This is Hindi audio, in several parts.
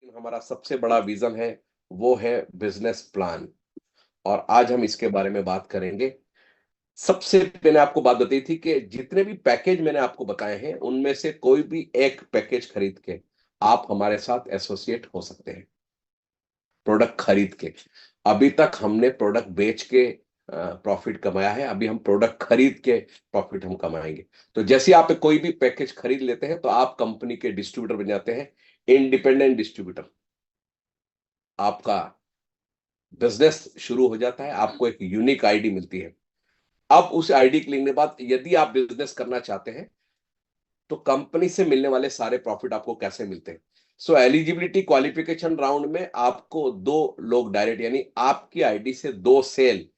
हमारा सबसे बड़ा विजन है, वो है बिजनेस प्लान। और आज हम इसके बारे में बात करेंगे। सबसे मैंने आपको बात बताई थी कि जितने भी पैकेज मैंने आपको बताए हैं उनमें से कोई भी एक पैकेज खरीद के आप हमारे साथ एसोसिएट हो सकते हैं, प्रोडक्ट खरीद के। अभी तक हमने प्रोडक्ट बेच के प्रॉफिट कमाया है, अभी हम प्रोडक्ट खरीद के प्रॉफिट हम कमाएंगे। तो जैसे आप कोई भी पैकेज खरीद लेते हैं तो आप कंपनी के डिस्ट्रीब्यूटर बन जाते हैं, इंडिपेंडेंट डिस्ट्रीब्यूटर। आपका बिजनेस शुरू हो जाता है, आपको एक यूनिक आईडी मिलती है। अब उस आईडी के लिंक के बाद यदि आप बिजनेस करना चाहते हैं तो कंपनी से मिलने वाले सारे प्रॉफिट आपको कैसे मिलते हैं। सो एलिजिबिलिटी क्वालिफिकेशन राउंड में आपको दो लोग डायरेक्ट, यानी आपकी आईडी से दो सेल,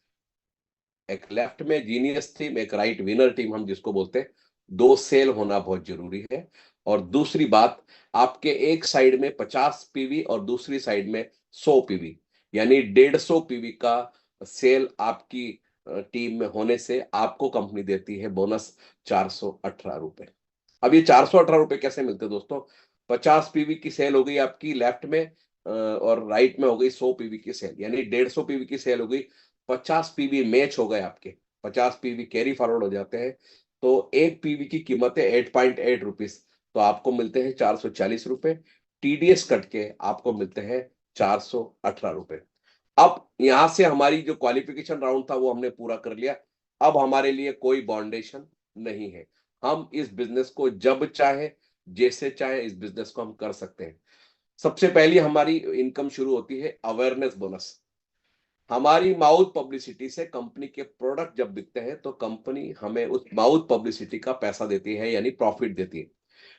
एक लेफ्ट में जीनियस टीम, एक राइट विनर टीम हम जिसको बोलते हैं, दो सेल होना बहुत जरूरी है। और दूसरी बात, आपके एक साइड में 50 पीवी और दूसरी साइड में 100 पीवी, यानी 150 पीवी का सेल आपकी टीम में होने से आपको कंपनी देती है बोनस 418 रुपए। अब ये 418 रुपए कैसे मिलते हैं दोस्तों? 50 पीवी की सेल हो गई आपकी लेफ्ट में, और राइट में हो गई 100 पीवी की सेल, यानी 150 पीवी की सेल हो गई। 50 पीवी मैच हो गए आपके, 50 पीवी कैरी फॉरवर्ड हो जाते हैं। तो एक पीवी की कीमत है 8.8 रुपीज, तो आपको मिलते हैं 440 रुपए। टीडीएस कट के आपको मिलते हैं 418 रुपए। अब यहां से हमारी जो क्वालिफिकेशन राउंड था वो हमने पूरा कर लिया। अब हमारे लिए कोई बाउंडेशन नहीं है, हम इस बिजनेस को जब चाहे जैसे चाहे इस बिजनेस को हम कर सकते हैं। सबसे पहली हमारी इनकम शुरू होती है अवेयरनेस बोनस। हमारी माउथ पब्लिसिटी से कंपनी के प्रोडक्ट जब बिकते हैं तो कंपनी हमें उस माउथ पब्लिसिटी का पैसा देती है, यानी प्रॉफिट देती है।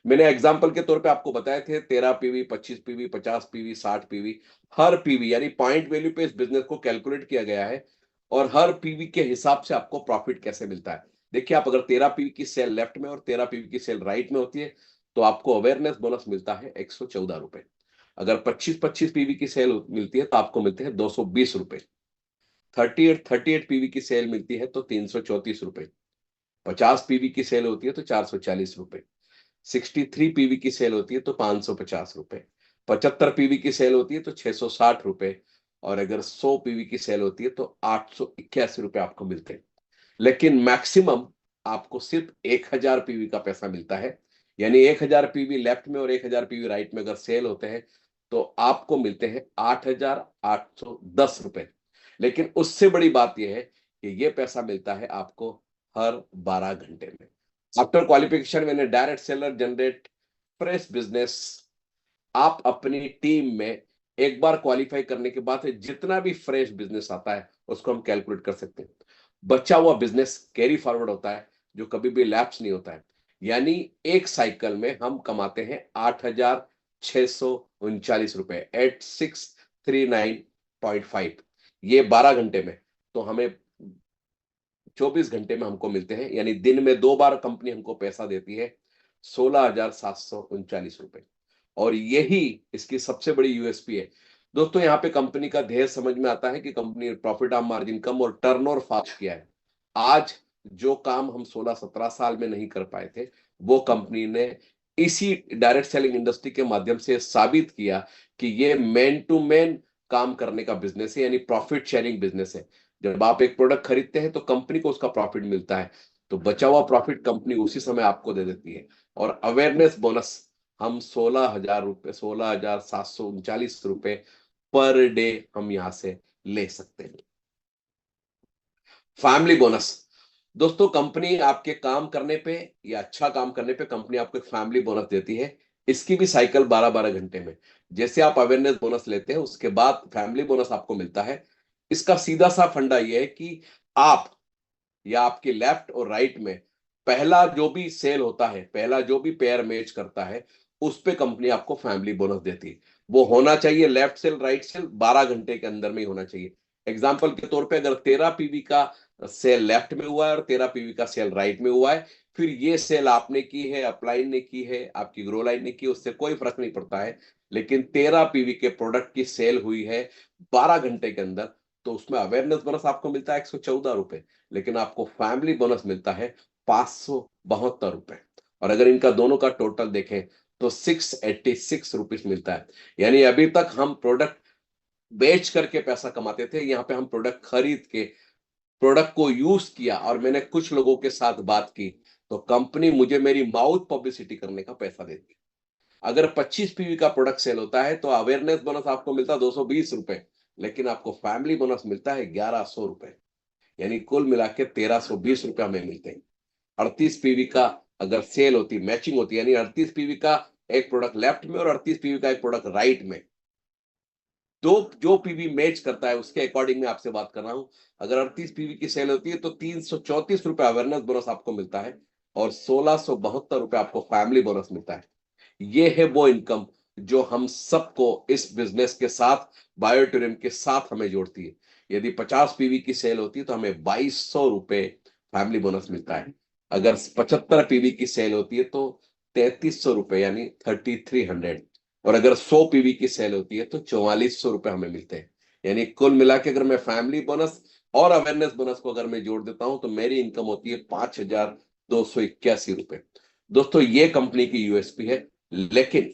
मैंने एग्जांपल के तौर पे आपको बताए थे 13 पीवी, 25 पीवी, 50 पीवी, 60 पीवी। हर पीवी यानी पॉइंट वैल्यू पे इस बिजनेस को कैलकुलेट किया गया है, और हर पीवी के हिसाब से आपको प्रॉफिट कैसे मिलता है। देखिए, आप अगर 13 पीवी की सेल लेफ्ट में और 13 पीवी की सेल राइट में होती है तो आपको अवेयरनेस बोनस मिलता है 114 रुपए। अगर 25-25 पीवी की सेल मिलती है तो आपको मिलते हैं 220 रुपए। 38-38 पीवी की सेल मिलती है तो 334 रुपए। 50 पीवी की सेल होती है तो 440 रुपए। 63 पीवी की सेल होती है तो 550 रुपए। 75 पीवी की सेल होती है तो 660 रुपए। और अगर 100 पीवी की सेल होती है तो 881 रुपए आपको मिलते हैं। लेकिन मैक्सिमम आपको सिर्फ 1000 पीवी का पैसा मिलता है, यानी 1000 पीवी लेफ्ट में और 1000 पीवी राइट में अगर सेल होते हैं तो आपको मिलते हैं 8810 रुपए। लेकिन उससे बड़ी बात यह है कि यह पैसा मिलता है आपको हर 12 घंटे में। आफ्टर क्वालिफिकेशन मैंने direct seller generate fresh business, आप अपनी टीम में एक बार क्वालिफाई करने के बाद जितना भी फ्रेश बिजनेस आता है उसको हम कैलकुलेट कर सकते हैं। बचा हुआ बिजनेस कैरी फॉरवर्ड होता है, जो कभी भी लैप्स नहीं होता है। यानी एक साइकिल में हम कमाते हैं 8639 रुपए, 8639.5। ये 12 घंटे में, तो हमें 24 घंटे में हमको मिलते हैं, यानी दिन में दो बार कंपनी हमको पैसा देती है 16,739 रुपए। और यही इसकी सबसे बड़ी यूएसपी है दोस्तों। यहाँ पे कंपनी का ध्येय समझ में आता है कि कंपनी प्रॉफिट ऑफ मार्जिन कम और टर्नओवर फास्ट किया है। आज जो काम हम 16-17 साल में नहीं कर पाए थे, वो कंपनी ने इसी डायरेक्ट सेलिंग इंडस्ट्री के माध्यम से साबित किया कि ये मैन टू मैन काम करने का बिजनेस है, यानी प्रॉफिट शेयरिंग बिजनेस है। जब आप एक प्रोडक्ट खरीदते हैं तो कंपनी को उसका प्रॉफिट मिलता है, तो बचा हुआ प्रॉफिट कंपनी उसी समय आपको दे देती है। और अवेयरनेस बोनस हम 16,000 रुपए, 16,739 रुपए पर डे हम यहां से ले सकते हैं। फैमिली बोनस दोस्तों, कंपनी आपके काम करने पे या अच्छा काम करने पे कंपनी आपको एक फैमिली बोनस देती है। इसकी भी साइकिल 12-12 घंटे में। जैसे आप अवेयरनेस बोनस लेते हैं उसके बाद फैमिली बोनस आपको मिलता है। इसका सीधा सा फंडा यह है कि आप या आपके लेफ्ट और राइट में पहला जो भी सेल होता है, पहला जो भी पेयर मैच करता है, उस पे कंपनी आपको फैमिली बोनस देती है। वो होना चाहिए लेफ्ट सेल राइट सेल 12 घंटे के अंदर में ही होना चाहिए। एग्जाम्पल के तौर पे अगर 13 पीवी का सेल लेफ्ट में हुआ है और 13 पीवी का सेल राइट में हुआ है, फिर ये सेल आपने की है, अपलाइन ने की है, आपकी ग्रो लाइन ने की, उससे कोई फर्क नहीं पड़ता है। लेकिन 13 पीवी के प्रोडक्ट की सेल हुई है 12 घंटे के अंदर, तो उसमें अवेयरनेस बोनस आपको मिलता है 114 रुपए, लेकिन आपको फैमिली बोनस मिलता है 572 रुपए। और अगर इनका दोनों का टोटल देखें तो 686 रुपीज मिलता है। यानी अभी तक हम प्रोडक्ट बेच करके पैसा कमाते थे, यहाँ पे हम प्रोडक्ट खरीद के प्रोडक्ट को यूज किया और मैंने कुछ लोगों के साथ बात की, तो कंपनी मुझे मेरी माउथ पब्लिसिटी करने का पैसा देती है। अगर 25 पीवी का प्रोडक्ट सेल होता है तो अवेयरनेस बोनस आपको मिलता है 220 रुपए, लेकिन आपको फैमिली बोनस मिलता है 1100 रुपए। यानी कुल मिला के 1320 रुपए हमें मिलते हैं। 38 पीवी का अगर सेल होती, मैचिंग होती, यानी 38 पीवी का एक प्रोडक्ट लेफ्ट में और 38 पीवी का एक प्रोडक्ट राइट में, दो जो पीवी मैच करता है उसके अकॉर्डिंग मैं आपसे बात कर रहा हूं। अगर 38 पीवी की सेल होती है तो 334 रुपए अवेयरनेस बोनस आपको मिलता है और 1672 रुपए आपको फैमिली बोनस मिलता है। ये है वो इनकम जो हम सबको इस बिजनेस के साथ, बायोटूरिज्म के साथ हमें जोड़ती है। यदि 50 पीवी की सेल होती है तो हमें 2200 रुपए फैमिली बोनस मिलता है। अगर 75 पीवी की सेल होती है तो 3300 रुपए, यानी 3300। और अगर 100 पीवी की सेल होती है तो 4400 रुपए हमें मिलते हैं। यानी कुल मिला के अगर मैं फैमिली बोनस और अवेयरनेस बोनस को अगर मैं जोड़ देता हूं तो मेरी इनकम होती है 5281 रुपए। दोस्तों ये कंपनी की यूएसपी है, लेकिन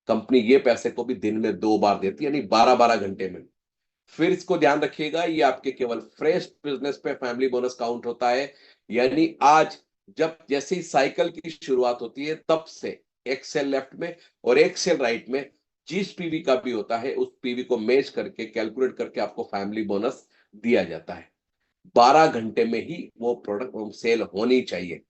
कंपनी ये पैसे को भी दिन में 2 बार देती है, यानी 12-12 घंटे में। फिर इसको ध्यान रखिएगा, ये आपके केवल फ्रेश बिजनेस पे फैमिली बोनस काउंट होता है। यानी आज जब जैसे ही साइकिल की शुरुआत होती है तब से एक सेल लेफ्ट में और एक सेल राइट में जिस पीवी का भी होता है उस पीवी को मैच करके कैलकुलेट करके आपको फैमिली बोनस दिया जाता है। 12 घंटे में ही वो प्रोडक्ट सेल होनी चाहिए।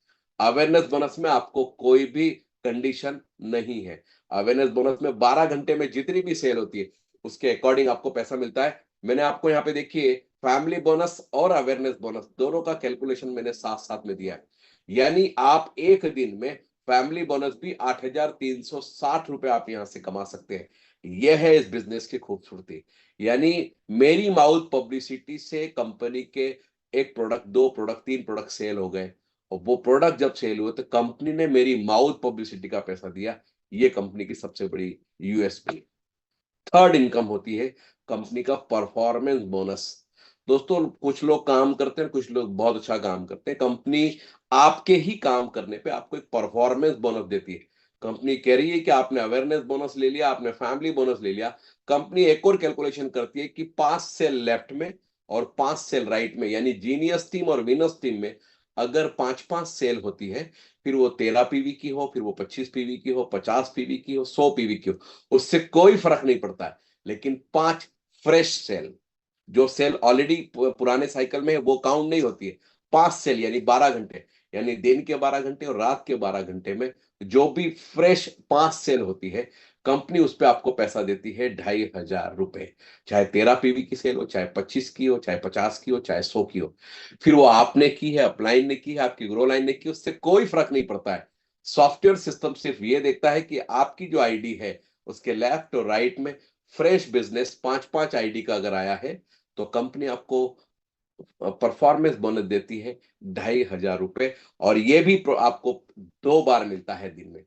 अवेयरनेस बोनस में आपको कोई भी कंडीशन नहीं है। अवेयरनेस बोनस में 12 घंटे में जितनी भी सेल होती है उसके अकॉर्डिंग आपको पैसा मिलता है। मैंने आपको यहाँ पे देखिए फैमिली बोनस और अवेयरनेस बोनस दोनों का कैलकुलेशन मैंने साथ साथ में दिया है। यानी आप एक दिन में फैमिली बोनस भी 8360 रुपए आप यहां से कमा सकते हैं। यह है इस बिजनेस की खूबसूरती। यानी मेरी माउथ पब्लिसिटी से कंपनी के एक प्रोडक्ट, दो प्रोडक्ट, तीन प्रोडक्ट सेल हो गए और वो प्रोडक्ट जब सेल हुए तो कंपनी ने मेरी माउथ पब्लिसिटी का पैसा दिया। ये कंपनी की सबसे बड़ी यूएसपी। थर्ड इनकम होती है कंपनी का परफॉर्मेंस बोनस। दोस्तों कुछ लोग काम करते हैं, कुछ लोग बहुत अच्छा काम करते हैं, कंपनी आपके ही काम करने पे आपको एक परफॉर्मेंस बोनस देती है। कंपनी कह रही है कि आपने अवेयरनेस बोनस ले लिया, आपने फैमिली बोनस ले लिया, कंपनी एक और कैलकुलेशन करती है कि 5 सेल लेफ्ट में और 5 सेल राइट में, यानी जीनियस टीम और विनस टीम में अगर 5-5 सेल होती है, फिर वो 13 पीवी की हो, फिर वो 25 पीवी की हो, 50 पीवी की हो, 100 पीवी की हो, उससे कोई फर्क नहीं पड़ता है। लेकिन 5 फ्रेश सेल, जो सेल ऑलरेडी पुराने साइकिल में है वो काउंट नहीं होती है। 5 सेल यानी 12 घंटे, यानी दिन के 12 घंटे और रात के 12 घंटे में जो भी फ्रेश 5 सेल होती है कंपनी उस पर आपको पैसा देती है 2500 रुपए। चाहे 13 पीवी की सेल हो, चाहे 25 की हो, चाहे 50 की हो, चाहे 100 की हो। फिर वो आपने की है, अपलाइन ने की है, आपकी ग्रो लाइन ने की, उससे कोई फर्क नहीं पड़ता है। सॉफ्टवेयर सिस्टम सिर्फ ये देखता है कि आपकी जो आईडी है उसके लेफ्ट और राइट में फ्रेश बिजनेस 5-5 आईडी का अगर आया है तो कंपनी आपको परफॉर्मेंस बोनस देती है 2500 रुपए। और ये भी आपको 2 बार मिलता है दिन में,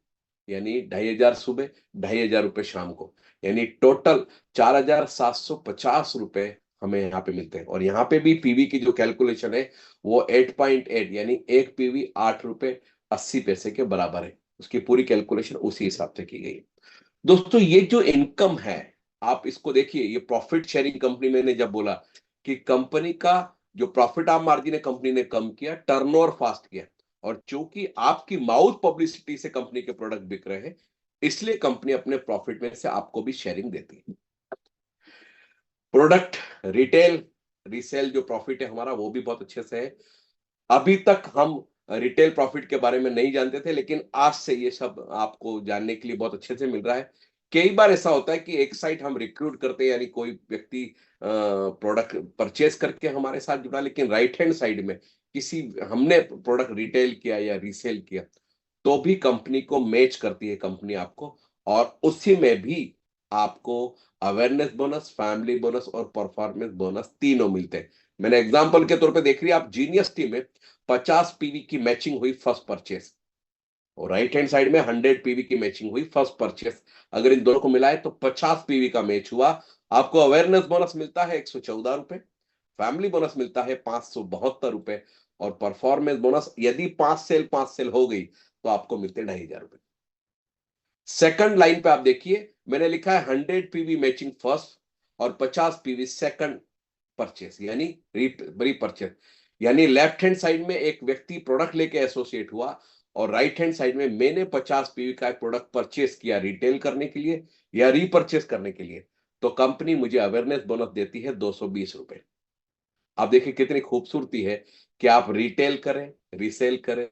यानी 2500 सुबह, 2500 रुपए शाम को। यानी टोटल 4750 रुपए हमें यहाँ पे मिलते हैं। और यहाँ पे भी पीवी की जो कैलकुलेशन है वो 8.8, यानी एक पीवी 8 रुपए 80 पैसे के बराबर है। उसकी पूरी कैलकुलेशन उसी हिसाब से की गई है। दोस्तों ये जो इनकम है आप इसको देखिए, ये प्रॉफिट शेयरिंग कंपनी, मैंने जब बोला कि कंपनी का जो प्रॉफिट आप मार्जिन है कंपनी ने कम किया, टर्नओवर फास्ट किया, और चूंकि आपकी माउथ पब्लिसिटी से कंपनी के प्रोडक्ट बिक रहे हैं इसलिए कंपनी अपने प्रॉफिट में से आपको भी शेयरिंग देती है। प्रोडक्ट रिटेल रीसेल जो प्रॉफिट है हमारा वो भी बहुत अच्छे से है। अभी तक हम रिटेल प्रॉफिट के बारे में नहीं जानते थे, लेकिन आज से ये सब आपको जानने के लिए बहुत अच्छे से मिल रहा है। कई बार ऐसा होता है कि एक साइट हम रिक्रूट करते हैं, यानी कोई व्यक्ति प्रोडक्ट परचेज करके हमारे साथ जुड़ा, लेकिन राइट हैंड साइड में किसी हमने प्रोडक्ट रिटेल किया या रीसेल किया तो भी कंपनी को मैच करती है कंपनी आपको, और उसी में भी आपको अवेयरनेस बोनस, फैमिली बोनस और परफॉर्मेंस बोनस तीनों मिलते हैं। मैंने एग्जांपल के तौर पे देख रही है, आप जीनियस टीम में 50 पीवी की मैचिंग हुई फर्स्ट परचेस और राइट हैंड साइड में 100 पीवी की मैचिंग हुई फर्स्ट परचेस। अगर इन दोनों को मिलाए तो 50 पीवी का मैच हुआ। आपको अवेयरनेस बोनस मिलता है 114 रुपए, फैमिली बोनस मिलता है 572 रुपए, और परफॉर्मेंस बोनस यदि 5 सेल हो गई तो आपको मिलते 2500 रुपए। सेकंड लाइन पे आप देखिए मैंने लिखा है 100 पीवी मैचिंग फर्स्ट और 50 पीवी सेकंड परचेस, यानी रीपरचेस। यानी लेफ्ट हैंड साइड में एक व्यक्ति प्रोडक्ट लेके एसोसिएट हुआ और राइट हैंड साइड में मैंने 50 पीवी का एक प्रोडक्ट परचेस किया रिटेल करने के लिए या रीपरचेस करने के लिए, तो कंपनी मुझे अवेयरनेस बोनस देती है 220 रुपए। आप देखिए कितनी खूबसूरती है कि आप रिटेल करें, रीसेल करें,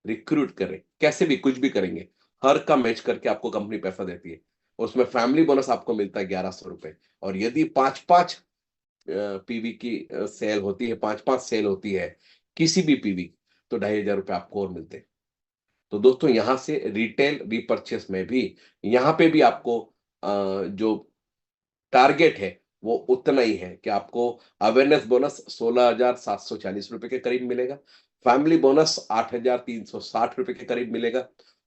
रिक्रूट करें, कैसे भी कुछ भी करेंगे, हर का मैच करके आपको कंपनी पैसा देती है। उसमें फैमिली बोनस आपको मिलता है 1100 रुपए। और यदि पांच पांच पीवी की सेल होती है, पांच पांच सेल होती है किसी भी पीवी, तो 2500 रुपए आपको और मिलते हैं। तो दोस्तों यहां से रिटेल रीपरचेस में भी यहां पे भी आपको जो टारगेट है वो उतना ही है कि आपको अवेयरनेस बोनस 16,740 रुपए के करीब मिलेगा, फैमिली बोनस 8,360 रुपए के करीब मिलेगा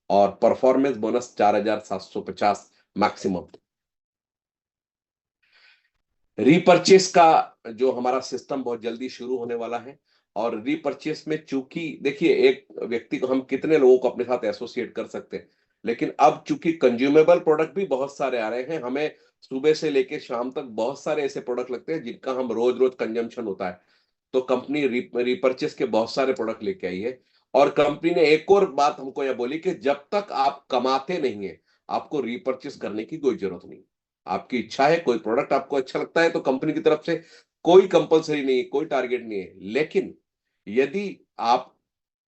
और परफॉर्मेंस बोनस 4,750 मैक्सिमम। रीपरचेस का जो हमारा सिस्टम बहुत जल्दी शुरू होने वाला है। और रीपरचेस में चूंकि देखिए एक व्यक्ति को हम कितने लोगों को अपने साथ एसोसिएट कर सकते हैं, लेकिन अब चूंकि कंज्यूमेबल प्रोडक्ट भी बहुत सारे आ रहे हैं, हमें सुबह से लेकर शाम तक बहुत सारे ऐसे प्रोडक्ट लगते हैं जिनका हम रोज रोज कंजम्पशन होता है। तो कंपनी रीपरचेस के बहुत सारे प्रोडक्ट लेके आई है। और कंपनी ने एक और बात हमको यह बोली कि जब तक आप कमाते नहीं है आपको रीपरचेस करने की कोई जरूरत नहीं। आपकी इच्छा है, कोई प्रोडक्ट आपको अच्छा लगता है तो कंपनी की तरफ से कोई कंपलसरी नहीं है, कोई टारगेट नहीं है। लेकिन यदि आप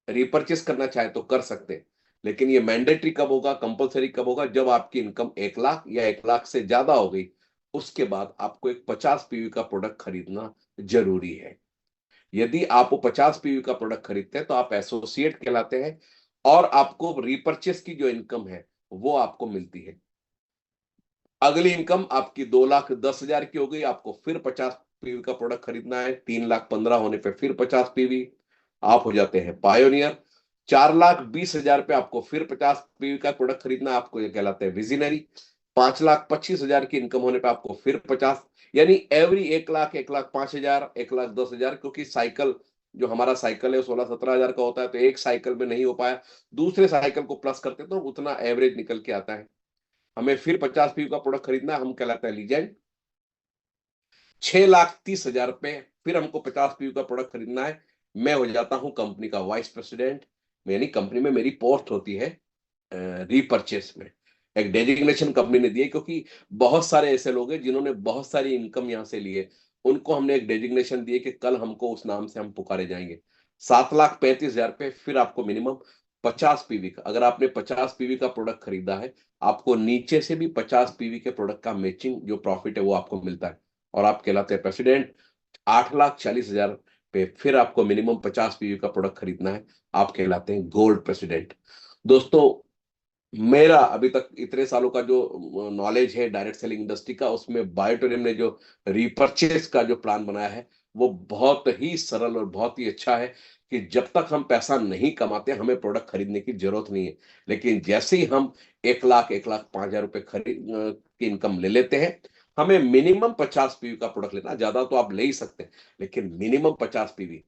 रिपर्चेस करना चाहे तो कर सकते हैं। लेकिन ये मैंडेटरी कब होगा, कंपलसरी कब होगा, जब आपकी इनकम 1 लाख या 1 लाख से ज्यादा हो गई, उसके बाद आपको एक 50 पीवी का प्रोडक्ट खरीदना जरूरी है। यदि आप वो 50 पीवी का प्रोडक्ट खरीदते हैं तो आप एसोसिएट कहलाते हैं और आपको रिपर्चेस की जो इनकम है वो आपको मिलती है। अगली इनकम आपकी 2,10,000 की हो गई, आपको फिर 50 पीवी का प्रोडक्ट खरीदना है, 3,15,000 होने पे फिर 50 पीवी, आप हो जाते हैं पायोनियर। 4,20,000 पे आपको फिर 50 पीवी का प्रोडक्ट खरीदना, आपको ये कहलाते हैं विजनरी। 5,25,000 की इनकम होने पे आपको फिर 50, यानी एवरी 1 लाख, 1,05,000, 1,10,000, क्योंकि साइकिल जो हमारा साइकिल है 16-17 हजार का होता है, तो एक साइकिल में नहीं हो पाया, दूसरे साइकिल को प्लस करते तो उतना एवरेज निकल के आता है। हमें फिर 50 पीवी का प्रोडक्ट खरीदना है, हम कहलाते हैं लीजेंड। 6,30,000 पे फिर हमको 50 पीवी का प्रोडक्ट खरीदना है, मैं हो जाता हूं कंपनी का वाइस प्रेसिडेंट। यानी कंपनी में मेरी पोस्ट होती है रीपरचेस में। एक डेजिग्नेशन कंपनी ने दी है क्योंकि बहुत सारे ऐसे लोग हैं जिन्होंने बहुत सारी इनकम यहां से ली है, उनको हमने एक डेजिग्नेशन दी है कि कल हमको उस नाम से हम पुकारे जाएंगे। 7,35,000 पे फिर आपको मिनिमम 50 पीवी का, अगर आपने 50 पीवी का प्रोडक्ट खरीदा है, आपको नीचे से भी 50 पीवी के प्रोडक्ट का मैचिंग जो प्रॉफिट है वो आपको मिलता है और आप कहलाते हैं प्रेसिडेंट। 8,40,000 पे फिर आपको मिनिमम 50 पीवी का प्रोडक्ट खरीदना है, आप कहलाते हैं गोल्ड प्रेसिडेंट। दोस्तों मेरा अभी तक इतने सालों का जो नॉलेज है डायरेक्ट सेलिंग इंडस्ट्री का, उसमें बायोटेरियम ने जो रिपर्चेस का जो प्लान बनाया है वो बहुत ही सरल और बहुत ही अच्छा है कि जब तक हम पैसा नहीं कमाते हमें प्रोडक्ट खरीदने की जरूरत नहीं है। लेकिन जैसे ही हम 1 लाख, 1,05,000 रुपए खरीद की इनकम ले लेते हैं, हमें मिनिमम 50 पीवी का प्रोडक्ट लेना, ज्यादा तो आप ले ही सकते हैं लेकिन मिनिमम 50 पीवी।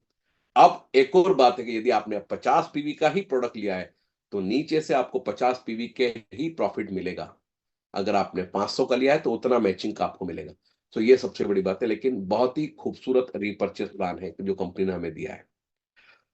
अब एक और बात है कि यदि आपने 50 पीवी का ही प्रोडक्ट लिया है तो नीचे से आपको 50 पीवी के ही प्रॉफिट मिलेगा। अगर आपने 500 का लिया है तो उतना मैचिंग का आपको मिलेगा। तो ये सबसे बड़ी बात है, लेकिन बहुत ही खूबसूरत रीपर्चेस प्लान है जो कंपनी ने हमें दिया है।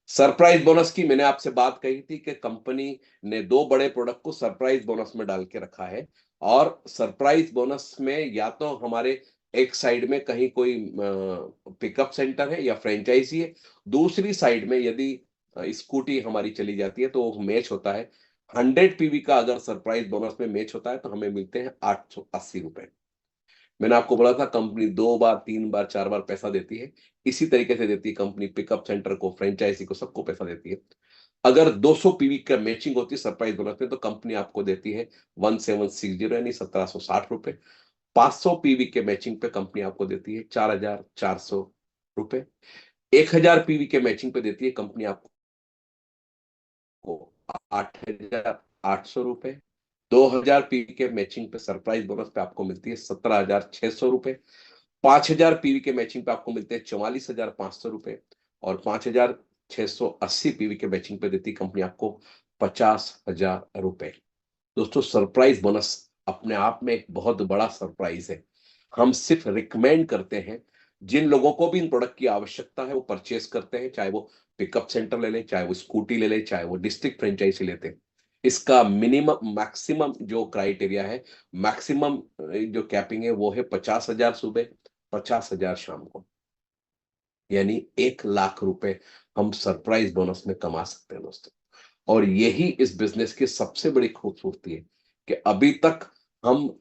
सरप्राइज बोनस की मैंने आपसे बात कही थी कि कंपनी ने दो बड़े प्रोडक्ट को सरप्राइज बोनस में डाल के रखा है। और सरप्राइज बोनस में या तो हमारे एक साइड में कहीं कोई पिकअप सेंटर है या फ्रेंचाइजी है, दूसरी साइड में यदि स्कूटी हमारी चली जाती है तो वो मैच होता है। 100 पीवी का अगर सरप्राइज बोनस में मैच होता है तो हमें मिलते हैं 880 रुपए। मैंने आपको बोला था कंपनी 2 बार, 3 बार, 4 बार पैसा देती है, इसी तरीके से देती है कंपनी पिकअप सेंटर को, फ्रेंचाइजी को, सबको पैसा देती है। अगर 200 पीवी का मैचिंग होती है सरप्राइज बोनस में तो कंपनी आपको देती है 1760, यानी 1,760 रुपए। 500 पीवी के मैचिंग पे कंपनी आपको देती है 4,400 रुपए। 1,000 पीवी के मैचिंग पे देती है कंपनी आपको 8,800 रुपए। 2,000 पीवी के मैचिंग पे सरप्राइज बोनस पे आपको मिलती है 17,600 रुपए। 5,000 पीवी के मैचिंग पे आपको मिलते हैं 44,500 रुपए। और 5,680 पीवी के मैचिंग पे देती कंपनी आपको 50,000 रुपए। दोस्तों सरप्राइज बोनस अपने आप में एक बहुत बड़ा सरप्राइज है। हम सिर्फ रिकमेंड करते हैं, जिन लोगों को भी इन प्रोडक्ट की आवश्यकता है वो परचेस करते हैं, चाहे वो पिकअप सेंटर ले लें, चाहे वो स्कूटी ले लें, चाहे वो डिस्ट्रिक्ट फ्रेंचाइजी लेते हैं। इसका मिनिमम मैक्सिमम जो क्राइटेरिया है, मैक्सिमम जो कैपिंग है वो है 50,000 सुबह, 50,000 शाम को, यानी 1 लाख रुपए हम सरप्राइज बोनस में कमा सकते हैं दोस्तों। और यही इस बिजनेस की सबसे बड़ी खूबसूरती है कि अभी तक हम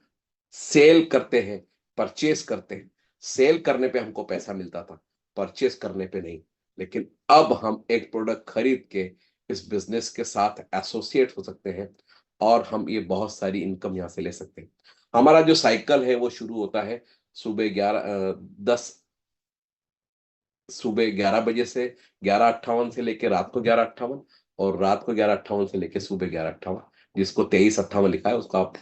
सेल करते हैं, परचेस करते हैं। सेल करने पे हमको पैसा मिलता था, परचेस करने पे नहीं। लेकिन अब हम एक प्रोडक्ट खरीद के इस बिजनेस के साथ एसोसिएट हो सकते हैं और हम ये बहुत सारी इनकम यहां से ले सकते हैं। हमारा जो साइकिल है वो शुरू होता है सुबह 11 बजे से 11:58 से लेकर रात को 11:58, और रात को 11:58 से लेकर सुबह 11:58। जिसको 23:58 लिखा है उसका आप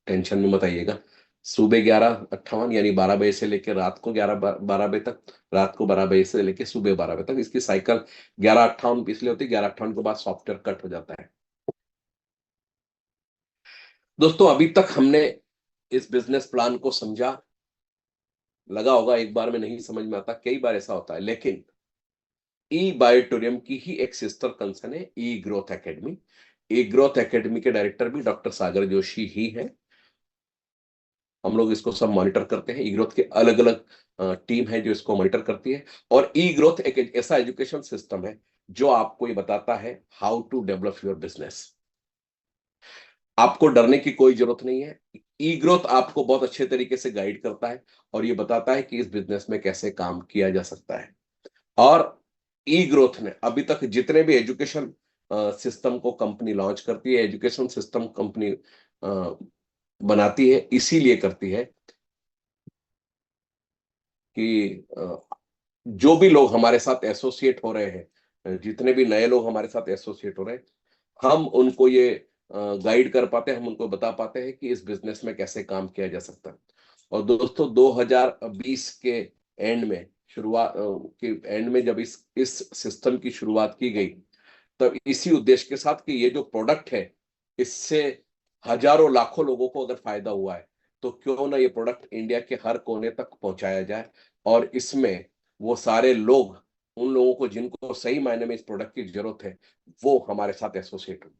टेंशन में मत आइएगा। सुबह 11:58 यानी 12 बजे से लेकर रात को 12 बजे तक, रात को 12 बजे से लेकर सुबह 12 बजे तक। इसकी साइकिल 11:58 इसलिए होती है, 11:58 के बाद सॉफ्टवेयर कट हो जाता है। दोस्तों अभी तक हमने इस बिजनेस प्लान को समझा, लगा होगा एक बार में नहीं समझ में आता, कई बार ऐसा होता है, लेकिन ई बायोटोरियम की ही एक सिस्टर कंसर्न है ई ग्रोथ एकेडमी। ई ग्रोथ एकेडमी के डायरेक्टर भी डॉक्टर सागर जोशी ही हैं। हम लोग इसको सब मॉनिटर करते हैं। ई ग्रोथ के अलग अलग टीम है जो इसको मॉनिटर करती है। और ई ग्रोथ एक ऐसा एजुकेशन सिस्टम है जो आपको ये बताता है how to develop your business. आपको डरने की कोई जरूरत नहीं है। ई ग्रोथ आपको बहुत अच्छे तरीके से गाइड करता है और ये बताता है कि इस बिजनेस में कैसे काम किया जा सकता है। और ई ग्रोथ ने अभी तक जितने भी एजुकेशन सिस्टम को कंपनी लॉन्च करती है, एजुकेशन सिस्टम कंपनी बनाती है, इसीलिए करती है कि जो भी लोग हमारे साथ एसोसिएट हो रहे हैं, जितने भी नए लोग हमारे साथ एसोसिएट हो रहे हैं, हम उनको ये गाइड कर पाते हैं, हम उनको बता पाते हैं कि इस बिजनेस में कैसे काम किया जा सकता है। और दोस्तों 2020 के एंड में, शुरुआत के एंड में जब इस सिस्टम की शुरुआत की गई, तब इसी उद्देश्य के साथ कि ये जो प्रोडक्ट है इससे हजारों लाखों लोगों को अगर फायदा हुआ है तो क्यों ना ये प्रोडक्ट इंडिया के हर कोने तक पहुंचाया जाए। और इसमें वो सारे लोग, उन लोगों को जिनको सही मायने में इस प्रोडक्ट की जरूरत है, वो हमारे साथ एसोसिएट हो।